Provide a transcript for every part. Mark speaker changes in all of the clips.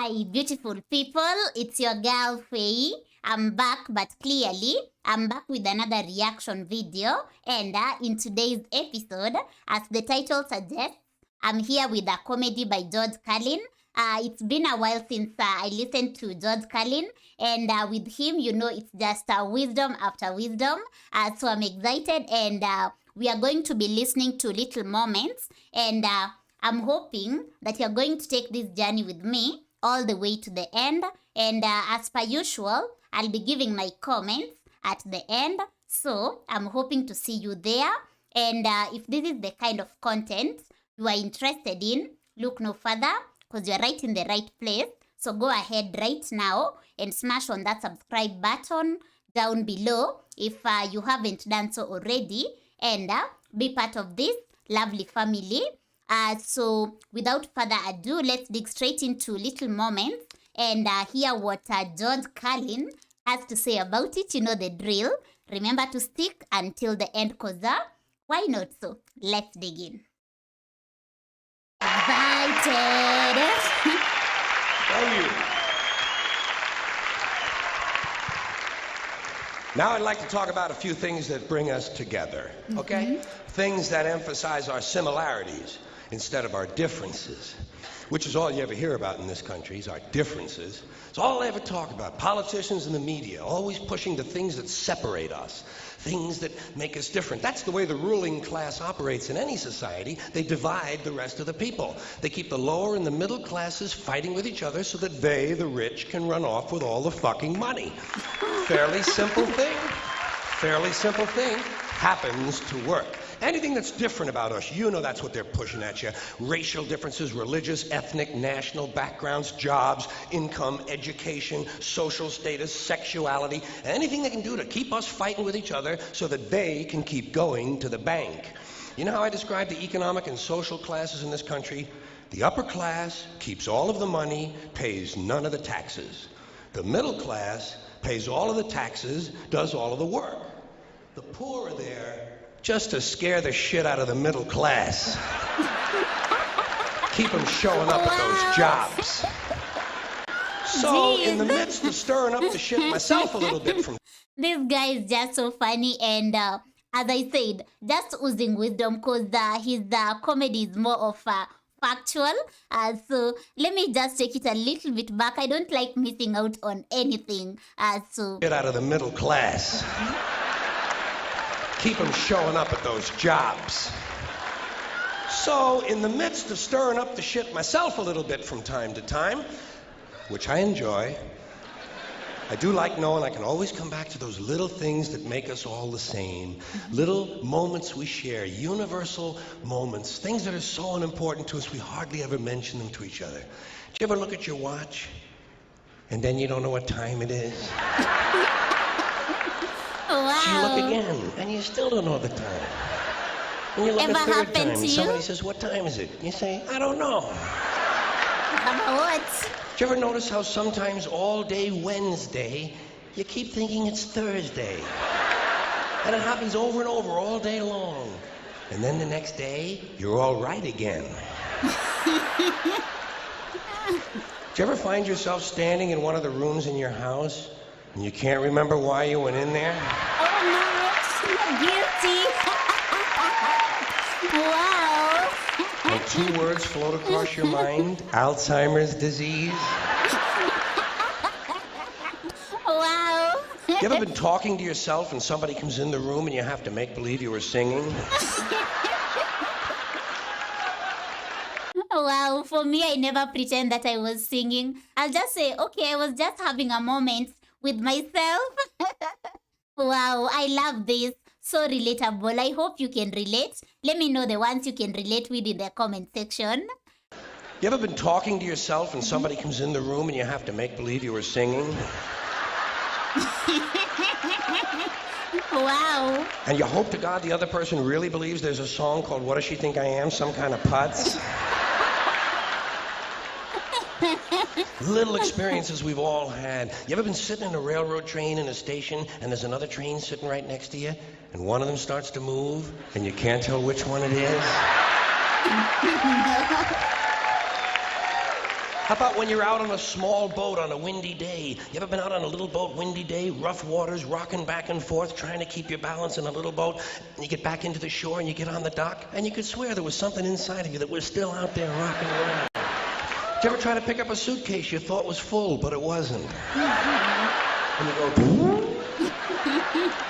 Speaker 1: Hi, beautiful people. It's your girl Faye. I'm back, but clearly, I'm back with another reaction video. And in today's episode, as the title suggests, I'm here with a comedy by George Carlin. It's been a while since I listened to George Carlin, and with him, it's just wisdom after wisdom. So I'm excited, and we are going to be listening to little moments, and I'm hoping that you're going to take this journey with me all the way to the end. And as per usual, I'll be giving my comments at the end. So I'm hoping to see you there. And if this is the kind of content you are interested in, look no further, because you're right in the right place. So go ahead right now and smash on that subscribe button down below if you haven't done so already, and be part of this lovely family. So without further ado, let's dig straight into little moments and hear what George Carlin has to say about it. You know the drill. Remember to stick until the end, cause why not? So let's dig in. Excited.
Speaker 2: Thank you. Now I'd like to talk about a few things that bring us together, okay? Things that emphasize our similarities instead of our differences, which is all you ever hear about in this country, is our differences. It's all they ever talk about. Politicians and the media, always pushing the things that separate us, things that make us different. That's the way the ruling class operates in any society. They divide the rest of the people. They keep the lower and the middle classes fighting with each other so that they, the rich, can run off with all the fucking money. Fairly simple thing. Fairly simple thing. Happens to work. Anything that's different about us, that's what they're pushing at you. Racial differences, religious, ethnic, national backgrounds, jobs, income, education, social status, sexuality, anything they can do to keep us fighting with each other so that they can keep going to the bank. You know how I describe the economic and social classes in this country? The upper class keeps all of the money, pays none of the taxes. The middle class pays all of the taxes, does all of the work. The poor are there just to scare the shit out of the middle class. Keep them showing up at those jobs. So, in the midst of stirring up the shit myself a little bit from...
Speaker 1: This guy is just so funny, and as I said, just oozing wisdom, because his comedy is more of factual. So let me just take it a little bit back. I don't like missing out on anything. So
Speaker 2: get out of the middle class. Keep them showing up at those jobs. So, in the midst of stirring up the shit myself a little bit from time to time, which I enjoy, I do like knowing I can always come back to those little things that make us all the same. Little moments we share, universal moments, things that are so unimportant to us we hardly ever mention them to each other. Do you ever look at your watch and then you don't know what time it is?
Speaker 1: wow.
Speaker 2: You look again, and you still don't know the time. And you look a third time, and somebody says, "What time is it?" You say, "I don't know."
Speaker 1: What?
Speaker 2: Did you ever notice how sometimes all day Wednesday, you keep thinking it's Thursday? And it happens over and over all day long. And then the next day, you're all right again. Did you ever find yourself standing in one of the rooms in your house, and you can't remember why you went in there?
Speaker 1: Oh no, guilty. Wow.
Speaker 2: And two words float across your mind: Alzheimer's disease.
Speaker 1: Wow.
Speaker 2: You ever been talking to yourself and somebody comes in the room and you have to make believe you were singing?
Speaker 1: Wow, for me, I never pretend that I was singing. I'll just say, okay, I was just having a moment with myself. Wow, I love this. So relatable. I hope you can relate. Let me know the ones you can relate with in the comment section.
Speaker 2: You ever been talking to yourself and somebody comes in the room and you have to make believe you were singing?
Speaker 1: Wow.
Speaker 2: And you hope to God the other person really believes there's a song called What Does She Think I Am? Some kind of putz? Little experiences we've all had. You ever been sitting in a railroad train in a station and there's another train sitting right next to you and one of them starts to move and you can't tell which one it is? How about when you're out on a small boat on a windy day? You ever been out on a little boat, windy day, rough waters, rocking back and forth, trying to keep your balance in a little boat, and you get back into the shore and you get on the dock, and you could swear there was something inside of you that was still out there rocking around. Did you ever try to pick up a suitcase you thought was full, but it wasn't? And you go,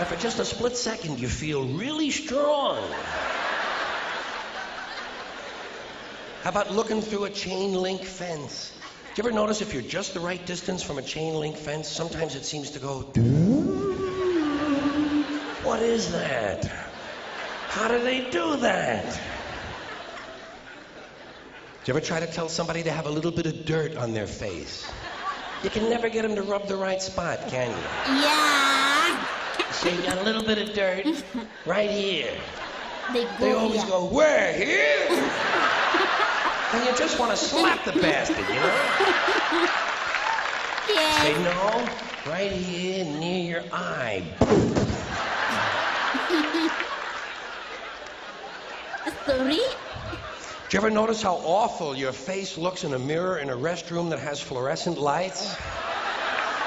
Speaker 2: and for just a split second, you feel really strong. How about looking through a chain link fence? Do you ever notice if you're just the right distance from a chain link fence, sometimes it seems to go, what is that? How do they do that? Do you ever try to tell somebody to have a little bit of dirt on their face? You can never get them to rub the right spot, can you?
Speaker 1: Yeah.
Speaker 2: So you got a little bit of dirt right here.
Speaker 1: They
Speaker 2: always go, where, here? And you just want to slap the bastard, you know?
Speaker 1: Yes.
Speaker 2: Say, no, right here near your eye.
Speaker 1: Sorry?
Speaker 2: Do you ever notice how awful your face looks in a mirror in a restroom that has fluorescent lights?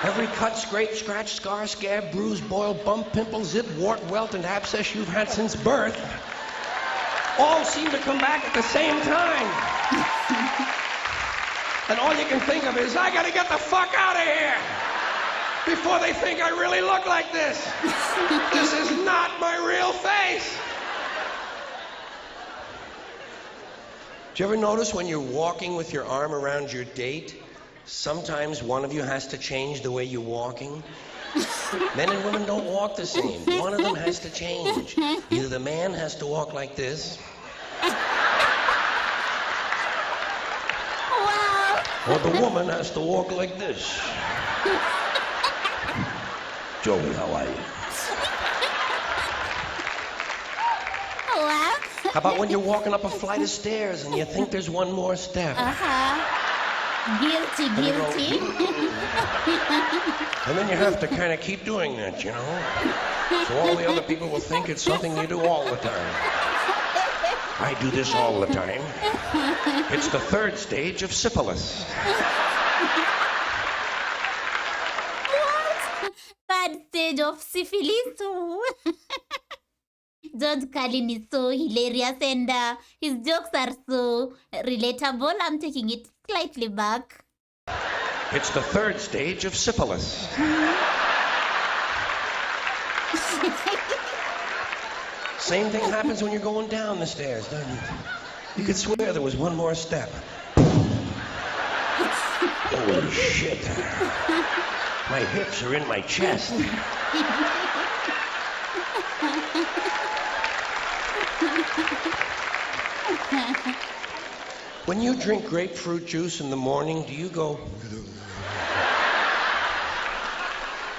Speaker 2: Every cut, scrape, scratch, scar, scab, bruise, boil, bump, pimple, zip, wart, welt, and abscess you've had since birth all seem to come back at the same time. And all you can think of is, I gotta get the fuck out of here before they think I really look like this. This is not my real face. Do you ever notice when you're walking with your arm around your date, sometimes one of you has to change the way you're walking? Men and women don't walk the same. One of them has to change. Either the man has to walk like this,
Speaker 1: Wow.
Speaker 2: or the woman has to walk like this. Joey, how are you?
Speaker 1: Wow.
Speaker 2: How about when you're walking up a flight of stairs and you think there's one more step?
Speaker 1: Guilty, guilty.
Speaker 2: And then you have to kind of keep doing that, you know? So all the other people will think it's something you do all the time. I do this all the time. It's the third stage of syphilis.
Speaker 1: What? Third stage of syphilis. George Carlin is so hilarious and his jokes are so relatable. I'm taking it slightly back.
Speaker 2: It's the third stage of syphilis. Same thing happens when you're going down the stairs, doesn't it? You could swear there was one more step. Holy shit. My hips are in my chest. When you drink grapefruit juice in the morning, do you go...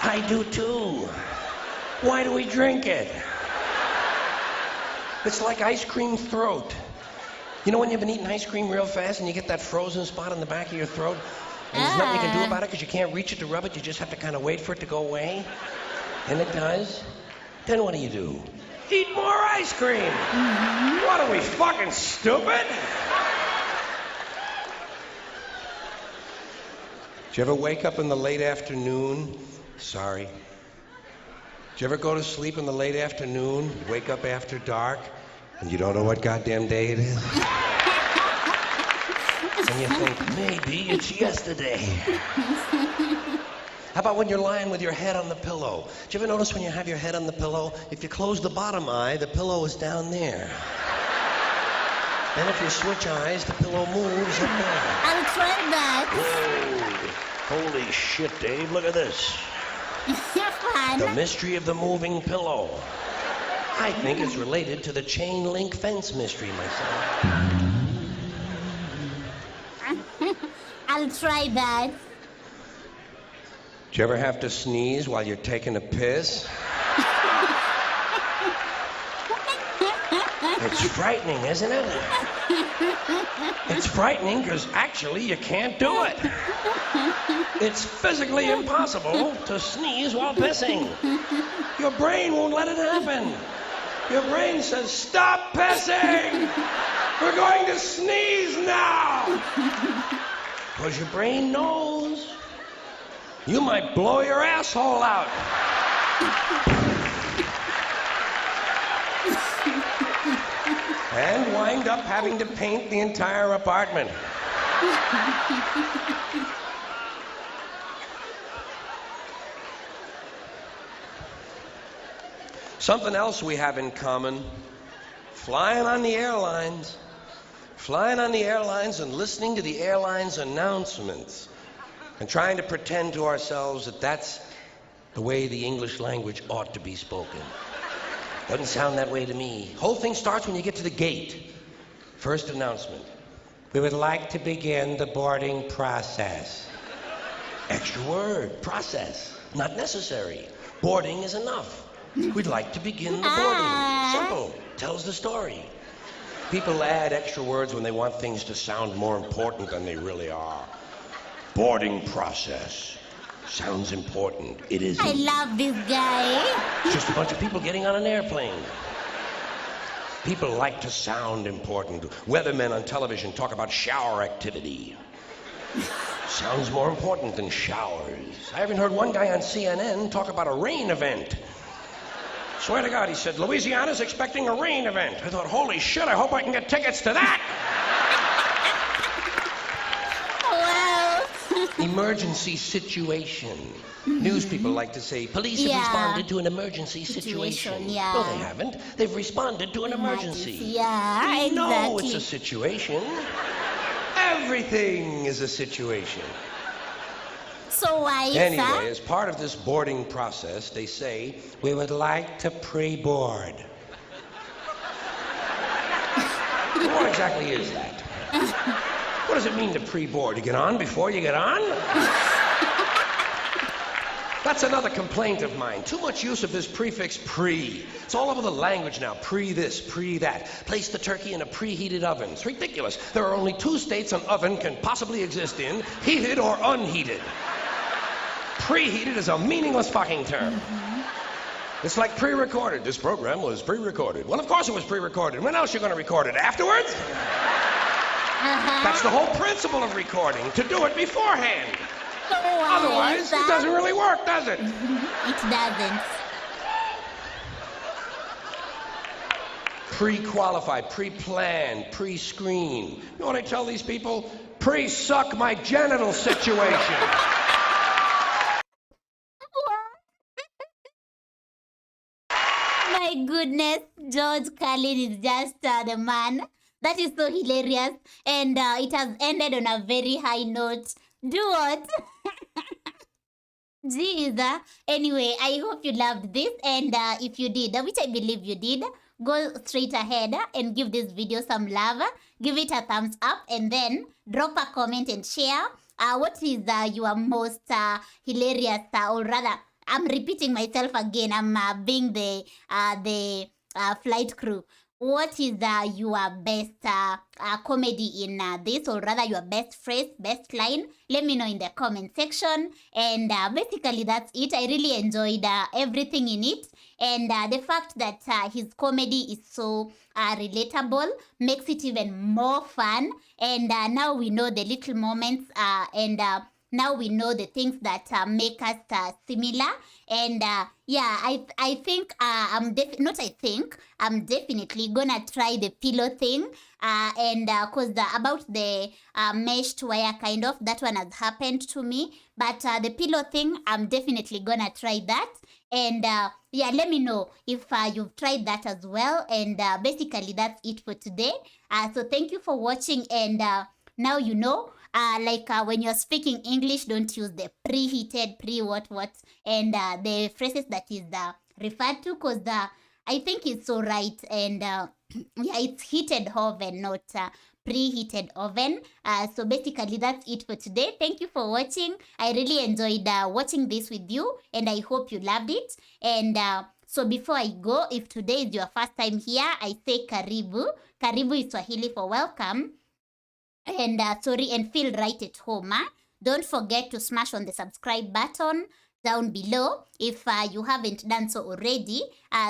Speaker 2: I do too. Why do we drink it? It's like ice cream throat. You know when you've been eating ice cream real fast and you get that frozen spot on the back of your throat? And there's nothing you can do about it because you can't reach it to rub it. You just have to kind of wait for it to go away. And it does. Then what do? Eat more ice cream. Mm-hmm. What are we, fucking stupid? Did you ever wake up in the late afternoon? Sorry. Did you ever go to sleep in the late afternoon, wake up after dark, and you don't know what goddamn day it is? And you think, maybe it's yesterday. How about when you're lying with your head on the pillow? Did you ever notice when you have your head on the pillow, if you close the bottom eye, the pillow is down there. Then if you switch eyes, the pillow moves up there.
Speaker 1: I'll try that.
Speaker 2: Whoa. Holy shit, Dave, look at this.
Speaker 1: Fun.
Speaker 2: The mystery of the moving pillow. I think it's related to the chain link fence mystery myself.
Speaker 1: I'll try that.
Speaker 2: Do you ever have to sneeze while you're taking a piss? It's frightening, isn't it? It's frightening because actually you can't do it. It's physically impossible to sneeze while pissing. Your brain won't let it happen. Your brain says, stop pissing! We're going to sneeze now! Because your brain knows you might blow your asshole out. And wind up having to paint the entire apartment. Something else we have in common, flying on the airlines. Flying on the airlines and listening to the airlines announcements and trying to pretend to ourselves that that's the way the English language ought to be spoken. Doesn't sound that way to me. Whole thing starts when you get to the gate. First announcement. We would like to begin the boarding process. Extra word, process. Not necessary. Boarding is enough. We'd like to begin the boarding. Simple. Tells the story. People add extra words when they want things to sound more important than they really are. Boarding process. Sounds important. It isn't.
Speaker 1: I love this guy.
Speaker 2: It's just a bunch of people getting on an airplane. People like to sound important. Weathermen on television talk about shower activity. Sounds more important than showers. I haven't heard one guy on CNN talk about a rain event. Swear to God, he said, Louisiana's expecting a rain event. I thought, holy shit, I hope I can get tickets to that.
Speaker 1: Wow.
Speaker 2: Emergency situation. News people like to say, police have responded to an emergency situation.
Speaker 1: Yeah.
Speaker 2: No, they haven't. They've responded to an emergency.
Speaker 1: Yeah,
Speaker 2: We
Speaker 1: exactly.
Speaker 2: know it's a situation. Everything is a situation.
Speaker 1: So why,
Speaker 2: Anyway, as part of this boarding process, they say, we would like to pre-board. What exactly is that? What does it mean to pre-board? You get on before you get on? That's another complaint of mine. Too much use of this prefix pre. It's all over the language now. Pre this, pre that. Place the turkey in a preheated oven. It's ridiculous. There are only two states an oven can possibly exist in, heated or unheated. Preheated is a meaningless fucking term. It's like pre-recorded. This program was pre-recorded. Well, of course it was pre-recorded. When else are you going to record it? Afterwards? That's the whole principle of recording, to do it beforehand.
Speaker 1: So why,
Speaker 2: Otherwise, it doesn't really work, does it?
Speaker 1: It doesn't.
Speaker 2: Pre-qualified, pre-planned, pre-screened. You know what I tell these people? Pre-suck my genital situation.
Speaker 1: My goodness, George Carlin is just the man. That is so hilarious. And it has ended on a very high note. Do what? Jeez. Anyway, I hope you loved this. And if you did, which I believe you did, go straight ahead and give this video some love. Give it a thumbs up and then drop a comment and share. What is your most hilarious, or rather, I'm repeating myself again. I'm being the flight crew. What is your best comedy in this, or rather your best phrase, best line? Let me know in the comment section. And basically that's it. I really enjoyed everything in it. And the fact that his comedy is so relatable makes it even more fun. And now we know the little moments and now we know the things that make us similar. And yeah, I think I'm definitely gonna try the pillow thing. And cause about the meshed wire kind of, that one has happened to me. But the pillow thing, I'm definitely gonna try that. And yeah, let me know if you've tried that as well. And basically that's it for today. So thank you for watching. And now you know. When you're speaking English, don't use the preheated, what, and the phrases that is referred to, because I think it's so right. And yeah, it's heated oven, not preheated oven. So basically, that's it for today. Thank you for watching. I really enjoyed watching this with you, and I hope you loved it. And so before I go, if today is your first time here, I say karibu. Karibu is Swahili for welcome. And and feel right at home. Don't forget to smash on the subscribe button down below if you haven't done so already,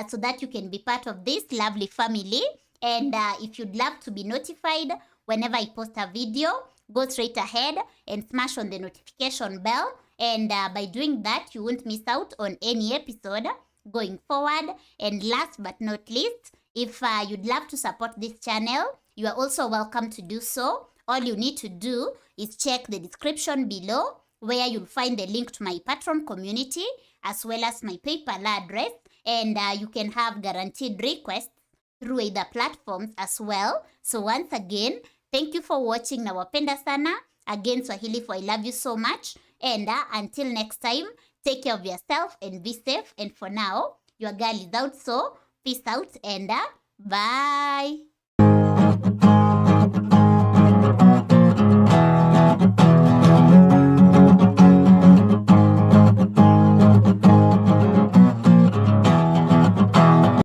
Speaker 1: so that you can be part of this lovely family. And if you'd love to be notified whenever I post a video, go straight ahead and smash on the notification bell. And by doing that, you won't miss out on any episode going forward. And last but not least, if you'd love to support this channel, you are also welcome to do so. All you need to do is check the description below, where you'll find the link to my Patreon community as well as my PayPal address, and you can have guaranteed requests through either platforms as well. So once again, thank you for watching. Nawapenda sana. Again, Swahili for I love you so much. And until next time, take care of yourself and be safe. And for now, your girl is out, so peace out and bye.